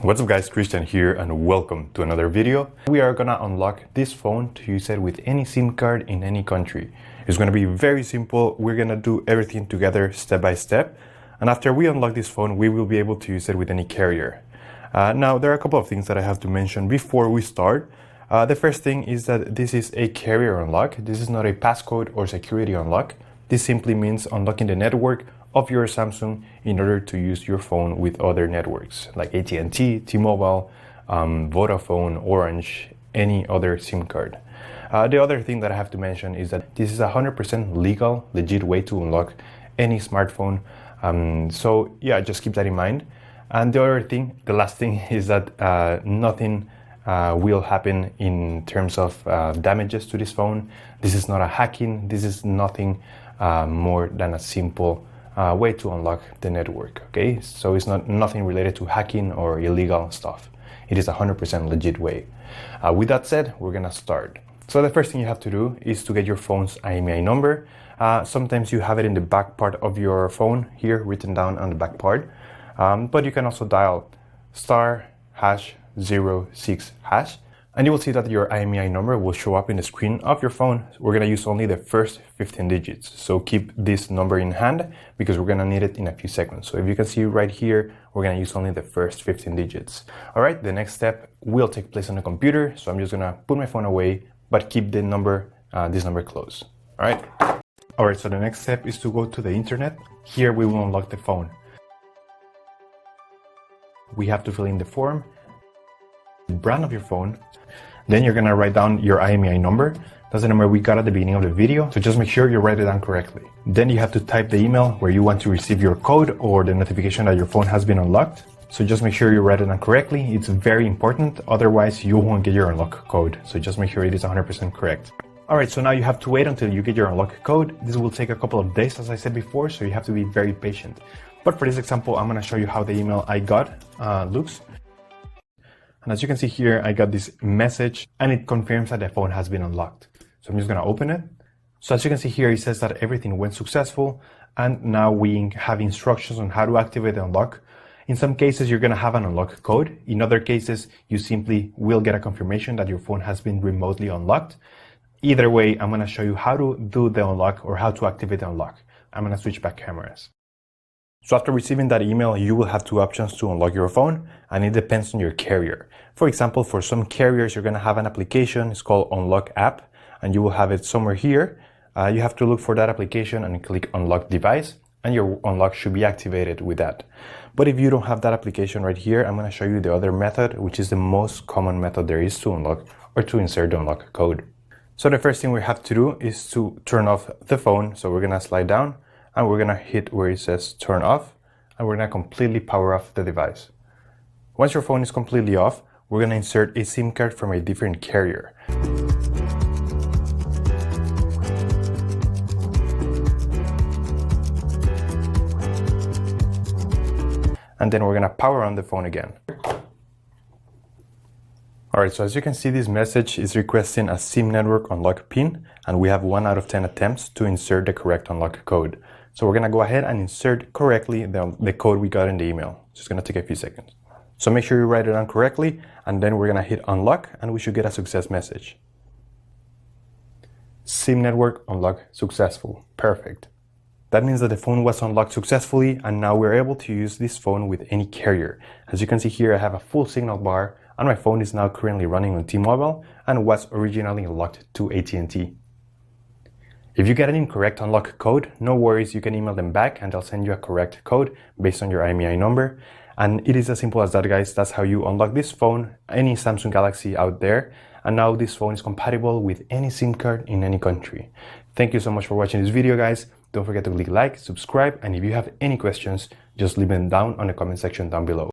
What's up guys, Christian here and welcome to another video. We are gonna unlock this phone to use it with any SIM card in any country. It's gonna be very simple. We're gonna do everything together step by step. And after we unlock this phone, we will be able to use it with any carrier. Now, there are a couple of things that I have to mention before we start. The first thing is that this is a carrier unlock. This is not a passcode or security unlock. This simply means unlocking the network of your Samsung in order to use your phone with other networks like AT&T, T-Mobile, Vodafone, Orange, any other SIM card. The other thing that I have to mention is that this is a 100% legal, legit way to unlock any smartphone. So yeah, just keep that in mind. And the other thing, the last thing is that nothing will happen in terms of damages to this phone. This is not a hacking. This is nothing more than a simple way to unlock the network, okay? So it's nothing related to hacking or illegal stuff. It is a 100% legit way. With that said, we're gonna start. So the first thing you have to do is to get your phone's IMEI number. Sometimes you have it in the back part of your phone here, written down on the back part. But you can also dial *#06#, and you will see that your IMEI number will show up in the screen of your phone. We're gonna use only the first 15 digits. So keep this number in hand because we're gonna need it in a few seconds. So if you can see right here, we're gonna use only the first 15 digits. All right, the next step will take place on the computer. So I'm just gonna put my phone away, but keep the number, this number close. All right. All right, so the next step is to go to the internet. Here we will unlock the phone. We have to fill in the form, the brand of your phone. Then you're gonna write down your IMEI number. That's the number we got at the beginning of the video. So just make sure you write it down correctly. Then you have to type the email where you want to receive your code or the notification that your phone has been unlocked. So just make sure you write it down correctly. It's very important. Otherwise, you won't get your unlock code. So just make sure it is 100% correct. All right, so now you have to wait until you get your unlock code. This will take a couple of days, as I said before, so you have to be very patient. But for this example, I'm gonna show you how the email I got looks. And as you can see here, I got this message and it confirms that the phone has been unlocked. So I'm just gonna open it. So as you can see here, it says that everything went successful. And now we have instructions on how to activate the unlock. In some cases, you're gonna have an unlock code. In other cases, you simply will get a confirmation that your phone has been remotely unlocked. Either way, I'm gonna show you how to do the unlock or how to activate the unlock. I'm gonna switch back cameras. So after receiving that email, you will have two options to unlock your phone, and it depends on your carrier. For example, for some carriers, you're gonna have an application, it's called Unlock App, and you will have it somewhere here. You have to look for that application and click Unlock Device, and your unlock should be activated with that. But if you don't have that application right here, I'm gonna show you the other method, which is the most common method there is to unlock or to insert the unlock code. So the first thing we have to do is to turn off the phone. So we're gonna slide down and we're gonna hit where it says turn off, and we're gonna completely power off the device. Once your phone is completely off, we're gonna insert a SIM card from a different carrier. And then we're gonna power on the phone again. All right, so as you can see, this message is requesting a SIM network unlock PIN, and we have 1 out of 10 attempts to insert the correct unlock code. So we're gonna go ahead and insert correctly the code we got in the email. It's just gonna take a few seconds. So make sure you write it down correctly, and then we're gonna hit unlock, and we should get a success message. SIM network unlock successful. Perfect. That means that the phone was unlocked successfully, and now we're able to use this phone with any carrier. As you can see here, I have a full signal bar, and my phone is now currently running on T-Mobile and was originally locked to AT&T. If you get an incorrect unlock code, no worries, you can email them back and they'll send you a correct code based on your IMEI number. And it is as simple as that, guys. That's how you unlock this phone, any Samsung Galaxy out there. And now this phone is compatible with any SIM card in any country. Thank you so much for watching this video, guys. Don't forget to click like, subscribe, and if you have any questions, just leave them down on the comment section down below.